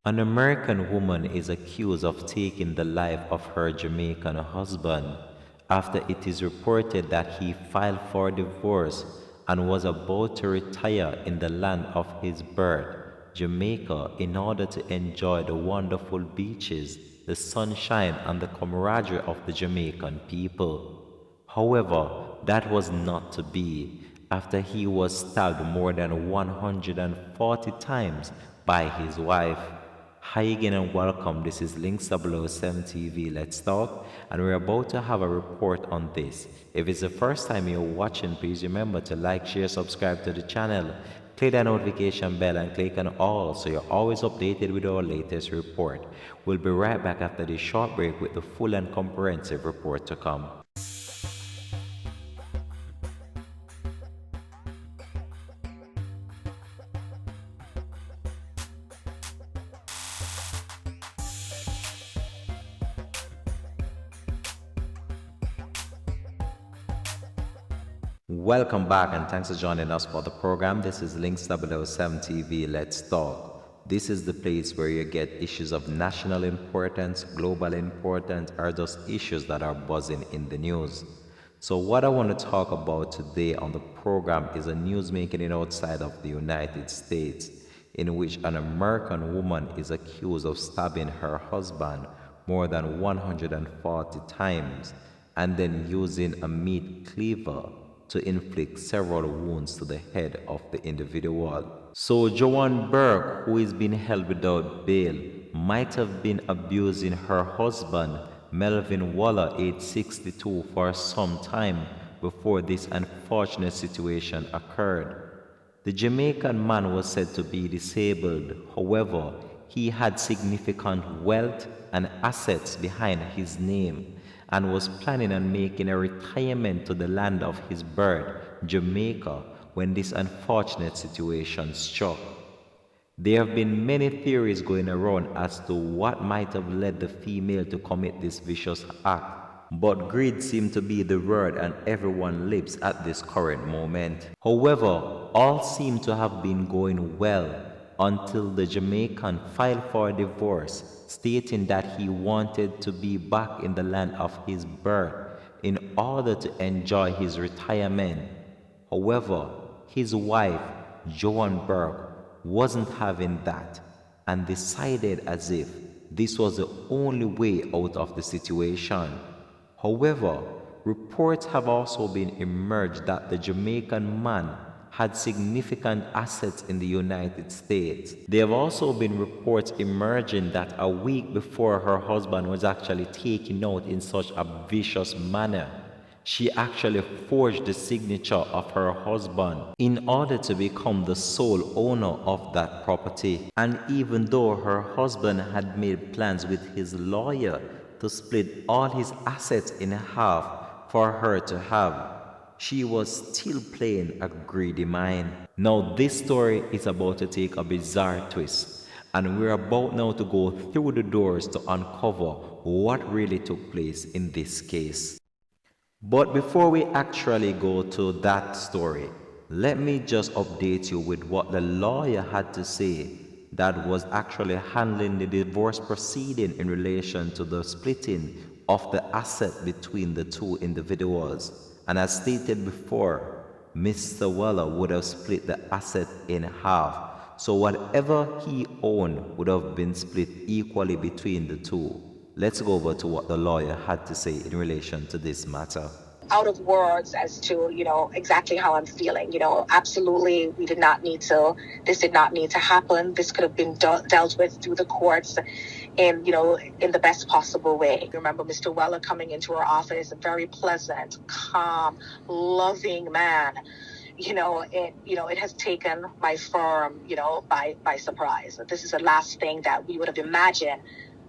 An American woman is accused of taking the life of her Jamaican husband after it is reported that he filed for divorce and was about to retire in the land of his birth, Jamaica, in order to enjoy the wonderful beaches, the sunshine, and the camaraderie of the Jamaican people. However, that was not to be after he was stabbed more than 140 times by his wife. Hi again and welcome. This is Links 007 TV. Let's talk. And we're about to have a report on this. If it's the first time you're watching, please remember to like, share, subscribe to the channel. Click that notification bell and click on all so you're always updated with our latest report. We'll be right back after this short break with the full and comprehensive report to come. Welcome back and thanks for joining us for the program. This is Links 007 TV. Let's talk. This is the place where you get issues of national importance, global importance, or just issues that are buzzing in the news. So what I want to talk about today on the program is a news making it outside of the United States, in which an American woman is accused of stabbing her husband more than 140 times and then using a meat cleaver to inflict several wounds to the head of the individual. So Joanne Burke, who is being held without bail, might have been abusing her husband, Melvin Waller, age 62, for some time before this unfortunate situation occurred. The Jamaican man was said to be disabled. However, he had significant wealth and assets behind his name and was planning on making a retirement to the land of his birth, Jamaica, when this unfortunate situation struck. There have been many theories going around as to what might have led the female to commit this vicious act, but greed seemed to be the word on everyone's lips at this current moment. However, all seemed to have been going well until the Jamaican filed for divorce, stating that he wanted to be back in the land of his birth in order to enjoy his retirement. However, his wife, Joan Burke, wasn't having that and decided as if this was the only way out of the situation. However, reports have also been emerged that the Jamaican man had significant assets in the United States. There have also been reports emerging that a week before her husband was actually taken out in such a vicious manner, she actually forged the signature of her husband in order to become the sole owner of that property. And even though her husband had made plans with his lawyer to split all his assets in half for her to have, she was still playing a greedy mind. Now this story is about to take a bizarre twist, and we're about now to go through the doors to uncover what really took place in this case. But before we actually go to that story, let me just update you with what the lawyer had to say that was actually handling the divorce proceeding in relation to the splitting of the asset between the two individuals. And as stated before, Mr. Weller would have split the asset in half. So whatever he owned would have been split equally between the two. Let's go over to what the lawyer had to say in relation to this matter. Out of words as to, exactly how I'm feeling. Absolutely, this did not need to happen. This could have been dealt with through the courts in the best possible way. Remember Mr. Weller coming into our office, a very pleasant, calm, loving man. It has taken my firm, by surprise. This is the last thing that we would have imagined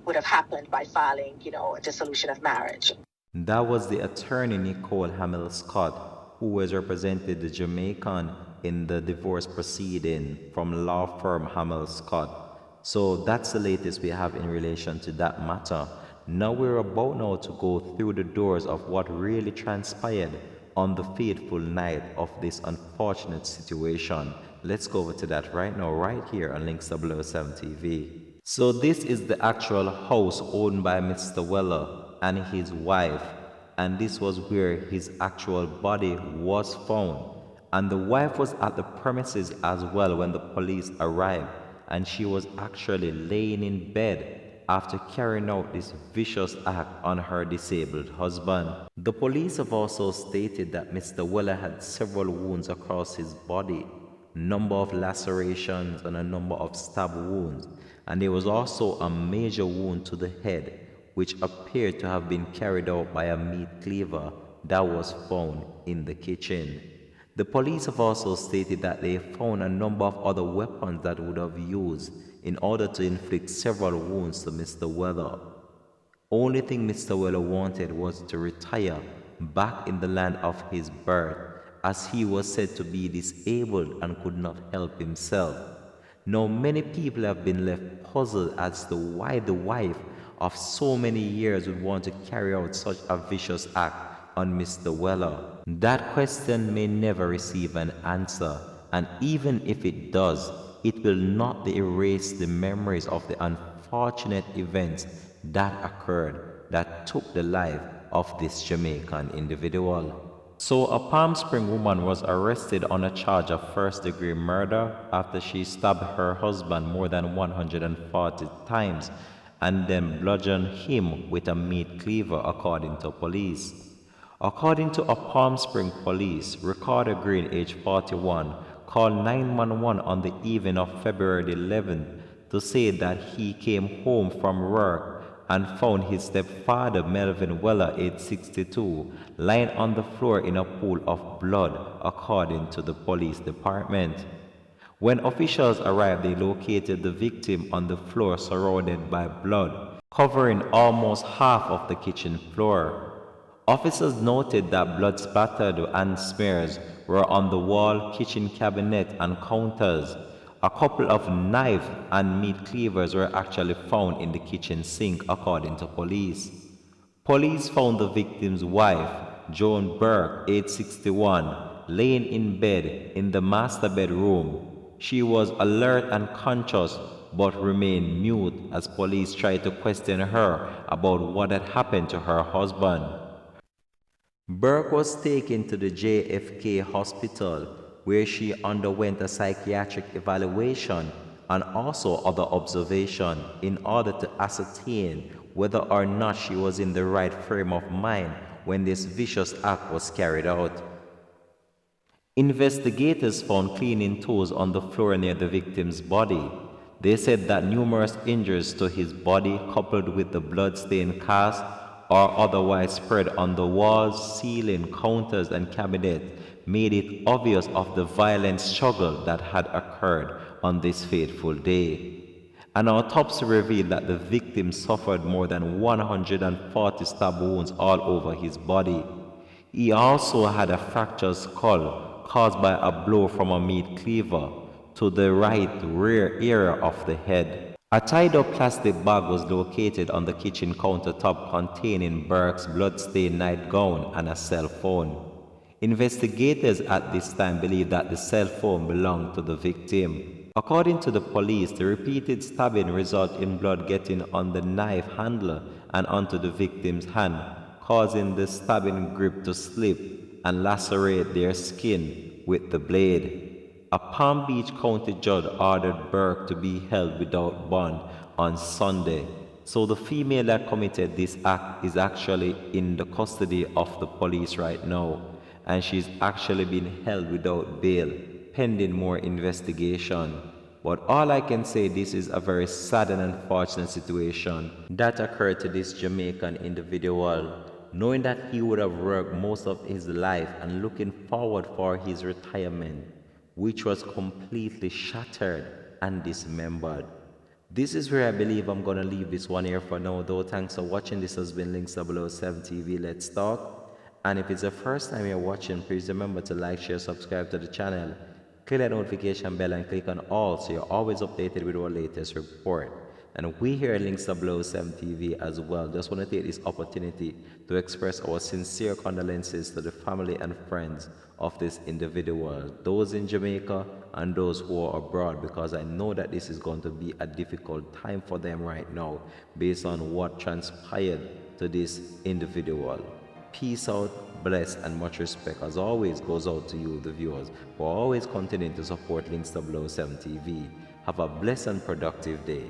would have happened by filing, a dissolution of marriage. That was the attorney Nicole Hamill Scott, who has represented the Jamaican in the divorce proceeding from law firm Hamill Scott. So that's the latest we have in relation to that matter. Now we're about now to go through the doors of what really transpired on the fateful night of this unfortunate situation. Let's go over to that right now, right here on Links 007 TV. So this is the actual house owned by Mr. Weller and his wife, and this was where his actual body was found. And the wife was at the premises as well when the police arrived, and she was actually laying in bed after carrying out this vicious act on her disabled husband. The police have also stated that Mr. Weller had several wounds across his body, number of lacerations and a number of stab wounds, and there was also a major wound to the head which appeared to have been carried out by a meat cleaver that was found in the kitchen. The police have also stated that they found a number of other weapons that would have used in order to inflict several wounds to Mr. Weller. Only thing Mr. Weller wanted was to retire back in the land of his birth, as he was said to be disabled and could not help himself. Now, many people have been left puzzled as to why the wife of so many years would want to carry out such a vicious act on Mr. Weller. That question may never receive an answer, and even if it does, it will not erase the memories of the unfortunate events that occurred that took the life of this Jamaican individual. So a Palm Spring woman was arrested on a charge of first-degree murder after she stabbed her husband more than 140 times and then bludgeoned him with a meat cleaver, according to police. According to a Palm Spring police, Ricardo Green, age 41, called 911 on the evening of February 11th to say that he came home from work and found his stepfather, Melvin Weller, age 62, lying on the floor in a pool of blood, according to the police department. When officials arrived, they located the victim on the floor surrounded by blood, covering almost half of the kitchen floor. Officers noted that blood spattered and smears were on the wall, kitchen cabinet, and counters. A couple of knives and meat cleavers were actually found in the kitchen sink, according to police. Police found the victim's wife, Joan Burke, age 61, laying in bed in the master bedroom. She was alert and conscious but remained mute as police tried to question her about what had happened to her husband. Burke was taken to the JFK hospital where she underwent a psychiatric evaluation and also other observation in order to ascertain whether or not she was in the right frame of mind when this vicious act was carried out. Investigators found cleaning tools on the floor near the victim's body. They said that numerous injuries to his body, coupled with the blood-stained cast, or otherwise spread on the walls, ceiling, counters, and cabinet, made it obvious of the violent struggle that had occurred on this fateful day. An autopsy revealed that the victim suffered more than 140 stab wounds all over his body. He also had a fractured skull caused by a blow from a meat cleaver to the right rear area of the head. A tied-up plastic bag was located on the kitchen countertop containing Burke's blood-stained nightgown and a cell phone. Investigators at this time believed that the cell phone belonged to the victim. According to the police, the repeated stabbing resulted in blood getting on the knife handle and onto the victim's hand, causing the stabbing grip to slip and lacerate their skin with the blade. A Palm Beach County judge ordered Burke to be held without bond on Sunday. So the female that committed this act is actually in the custody of the police right now, and she's actually been held without bail, pending more investigation. But all I can say, this is a very sad and unfortunate situation that occurred to this Jamaican individual, knowing that he would have worked most of his life and looking forward for his retirement, which was completely shattered and dismembered. This is where I believe I'm going to leave this one here for now, though. Thanks for watching. This has been Links 007 TV. Let's talk. And if it's the first time you're watching, please remember to like, share, subscribe to the channel. Click that notification bell and click on all so you're always updated with our latest report. And we here at Links 007 TV as well just want to take this opportunity to express our sincere condolences to the family and friends of this individual, those in Jamaica and those who are abroad, because I know that this is going to be a difficult time for them right now based on what transpired to this individual. Peace out, bless, and much respect as always goes out to you, the viewers, for always continuing to support Links 007 TV. Have a blessed and productive day.